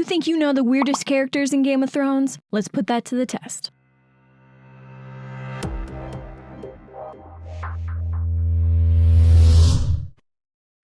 You think you know the weirdest characters in Game of Thrones? Let's put that to the test.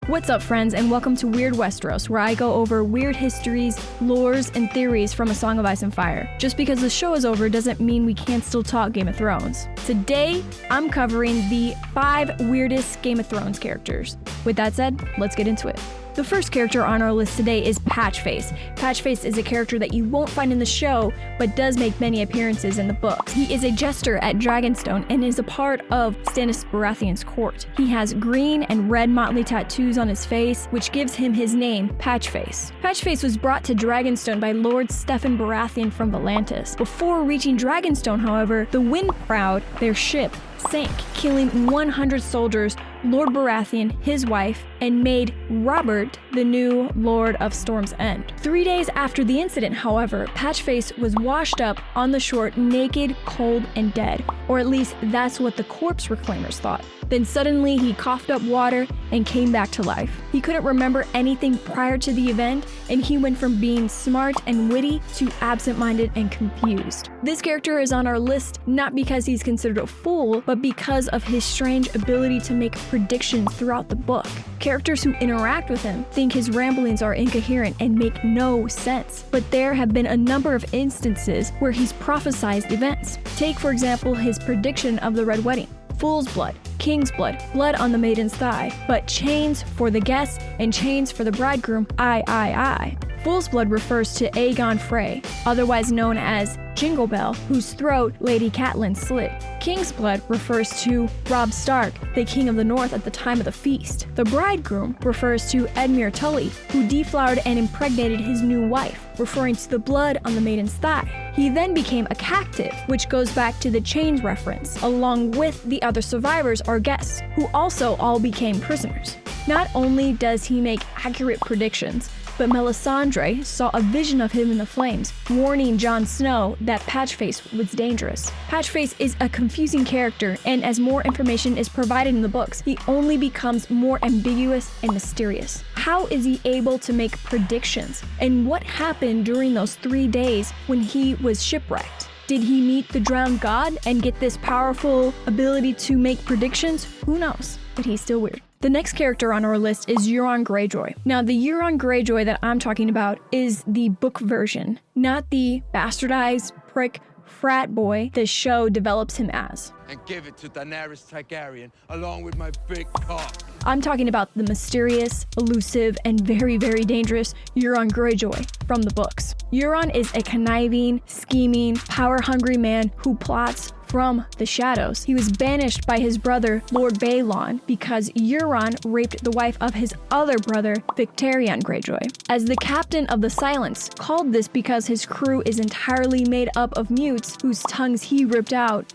What's up, friends, and welcome to Weird Westeros, where I go over weird histories, lores, and theories from A Song of Ice and Fire. Just because the show is over doesn't mean we can't still talk Game of Thrones. Today, I'm covering the 5 weirdest Game of Thrones characters. With that said, let's get into it. The first character on our list today is Patchface. Patchface is a character that you won't find in the show, but does make many appearances in the books. He is a jester at Dragonstone and is a part of Stannis Baratheon's court. He has green and red motley tattoos on his face, which gives him his name, Patchface. Patchface was brought to Dragonstone by Lord Stephen Baratheon from Volantis. Before reaching Dragonstone, however, the Wind Proud, their ship, sank, killing 100 soldiers, Lord Baratheon, his wife, and made Robert the new Lord of Storm's End. 3 days after the incident, however, Patchface was washed up on the shore naked, cold, and dead. Or at least that's what the corpse reclaimers thought. Then suddenly he coughed up water and came back to life. He couldn't remember anything prior to the event, and he went from being smart and witty to absent-minded and confused. This character is on our list not because he's considered a fool, but because of his strange ability to make predictions throughout the book. Characters who interact with him think his ramblings are incoherent and make no sense, but there have been a number of instances where he's prophesized events. Take, for example, his prediction of the Red Wedding. Fool's blood, king's blood, blood on the maiden's thigh, but chains for the guests and chains for the bridegroom, I. Fool's blood refers to Aegon Frey, otherwise known as Jingle Bell, whose throat Lady Catelyn slit. King's blood refers to Robb Stark, the king of the north at the time of the feast. The bridegroom refers to Edmure Tully, who deflowered and impregnated his new wife, referring to the blood on the maiden's thigh. He then became a captive, which goes back to the chains reference, along with the other survivors or guests, who also all became prisoners. Not only does he make accurate predictions, but Melisandre saw a vision of him in the flames, warning Jon Snow that Patchface was dangerous. Patchface is a confusing character, and as more information is provided in the books, he only becomes more ambiguous and mysterious. How is he able to make predictions? And what happened during those 3 days when he was shipwrecked? Did he meet the drowned god and get this powerful ability to make predictions? Who knows? But he's still weird. The next character on our list is Euron Greyjoy. Now, the Euron Greyjoy that I'm talking about is the book version, not the bastardized prick frat boy the show develops him as. And give it to Daenerys Targaryen along with my big cock. I'm talking about the mysterious, elusive, and very, very dangerous Euron Greyjoy from the books. Euron is a conniving, scheming, power-hungry man who plots from the shadows. He was banished by his brother, Lord Baelon, because Euron raped the wife of his other brother, Victarion Greyjoy. As the captain of the Silence, called this because his crew is entirely made up of mutes whose tongues he ripped out,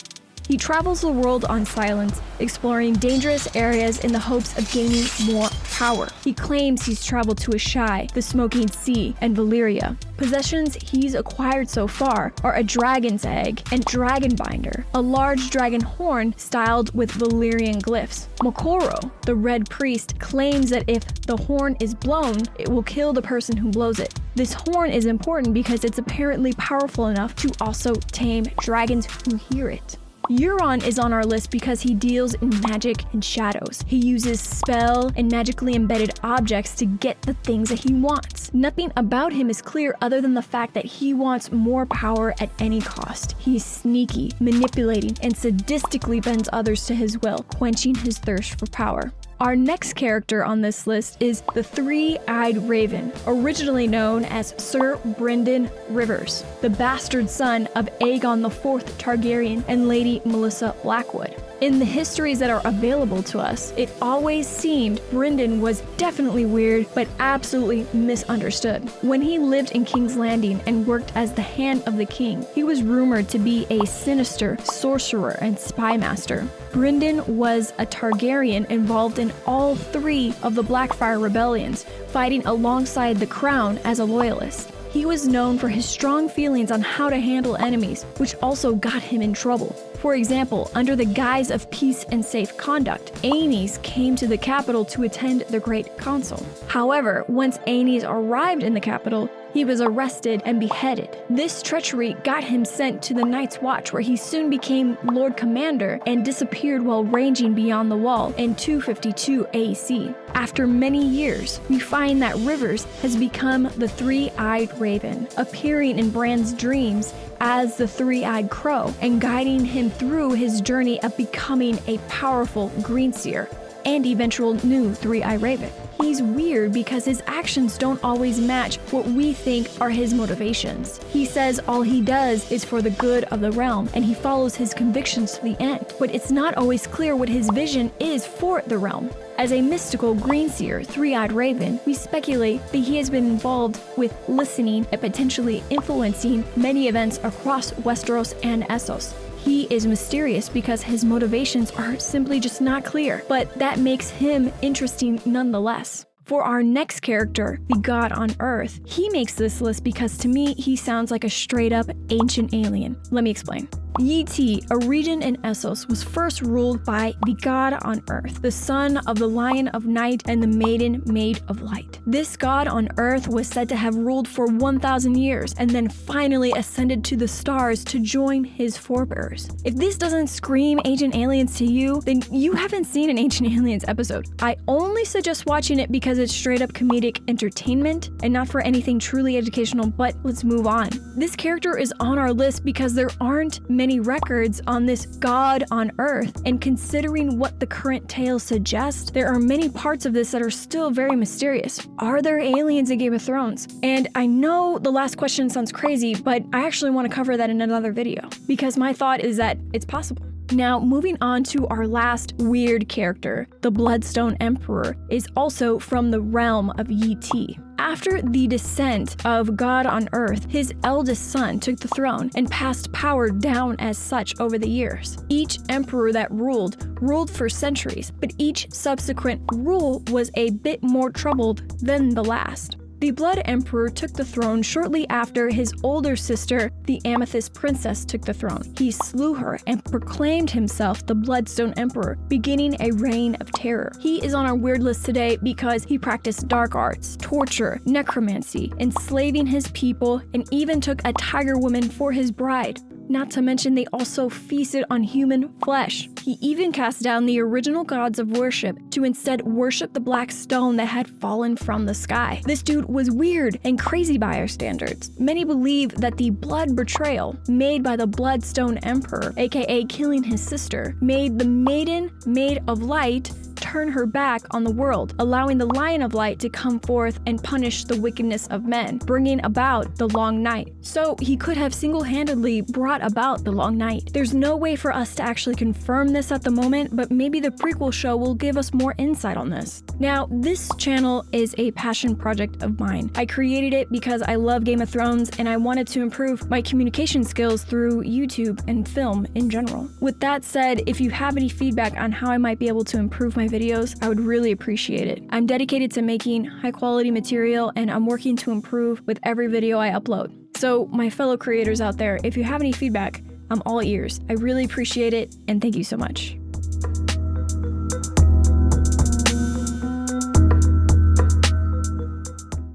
he travels the world on Silence, exploring dangerous areas in the hopes of gaining more power. He claims he's traveled to Ashai, the Smoking Sea, and Valyria. Possessions he's acquired so far are a dragon's egg and dragon binder, a large dragon horn styled with Valyrian glyphs. Mokoro, the Red Priest, claims that if the horn is blown, it will kill the person who blows it. This horn is important because it's apparently powerful enough to also tame dragons who hear it. Euron is on our list because he deals in magic and shadows. He uses spell and magically embedded objects to get the things that he wants. Nothing about him is clear other than the fact that he wants more power at any cost. He's sneaky, manipulating, and sadistically bends others to his will, quenching his thirst for power. Our next character on this list is the Three-Eyed Raven, originally known as Sir Brynden Rivers, the bastard son of Aegon IV Targaryen and Lady Melissa Blackwood. In the histories that are available to us, it always seemed Brynden was definitely weird, but absolutely misunderstood. When he lived in King's Landing and worked as the hand of the king, he was rumored to be a sinister sorcerer and spy master. Brynden was a Targaryen involved in all 3 of the Blackfyre rebellions, fighting alongside the crown as a loyalist. He was known for his strong feelings on how to handle enemies, which also got him in trouble. For example, under the guise of peace and safe conduct, Aenys came to the capital to attend the Great Council. However, once Aenys arrived in the capital, he was arrested and beheaded. This treachery got him sent to the Night's Watch, where he soon became Lord Commander and disappeared while ranging beyond the wall in 252 AC. After many years, we find that Rivers has become the Three-Eyed Raven, appearing in Bran's dreams as the Three-Eyed Crow and guiding him through his journey of becoming a powerful Greenseer and eventual new Three-Eyed Raven. He's weird because his actions don't always match what we think are his motivations. He says all he does is for the good of the realm, and he follows his convictions to the end, but it's not always clear what his vision is for the realm. As a mystical Greenseer, Three-Eyed Raven, we speculate that he has been involved with listening and potentially influencing many events across Westeros and Essos. He is mysterious because his motivations are simply just not clear, but that makes him interesting nonetheless. For our next character, the God on Earth, he makes this list because to me, he sounds like a straight-up ancient alien. Let me explain. Yi Ti, a region in Essos, was first ruled by the God on Earth, the son of the Lion of Night and the Maiden Maid of Light. This God on Earth was said to have ruled for 1,000 years and then finally ascended to the stars to join his forebears. If this doesn't scream Ancient Aliens to you, then you haven't seen an Ancient Aliens episode. I only suggest watching it because it's straight up comedic entertainment and not for anything truly educational, but let's move on. This character is on our list because there aren't many records on this God on Earth, and considering what the current tales suggest, there are many parts of this that are still very mysterious. Are there aliens in Game of Thrones? And I know the last question sounds crazy, but I actually want to cover that in another video, because my thought is that it's possible. Now, moving on to our last weird character, the Bloodstone Emperor is also from the realm of Yi Ti. After the descent of God on Earth, his eldest son took the throne and passed power down as such over the years. Each emperor that ruled for centuries, but each subsequent rule was a bit more troubled than the last. The Blood Emperor took the throne shortly after his older sister, the Amethyst Princess, took the throne. He slew her and proclaimed himself the Bloodstone Emperor, beginning a reign of terror. He is on our weird list today because he practiced dark arts, torture, necromancy, enslaving his people, and even took a tiger woman for his bride. Not to mention they also feasted on human flesh. He even cast down the original gods of worship to instead worship the black stone that had fallen from the sky. This dude was weird and crazy by our standards. Many believe that the blood betrayal made by the Bloodstone Emperor, aka killing his sister, made the Maiden Maid of Light turn her back on the world, allowing the Lion of Light to come forth and punish the wickedness of men, bringing about the Long Night. So he could have single-handedly brought about the Long Night. There's no way for us to actually confirm this at the moment, but maybe the prequel show will give us more insight on this. Now, this channel is a passion project of mine. I created it because I love Game of Thrones and I wanted to improve my communication skills through YouTube and film in general. With that said, if you have any feedback on how I might be able to improve my videos, I would really appreciate it. I'm dedicated to making high quality material and I'm working to improve with every video I upload. So my fellow creators out there, if you have any feedback, I'm all ears. I really appreciate it and thank you so much.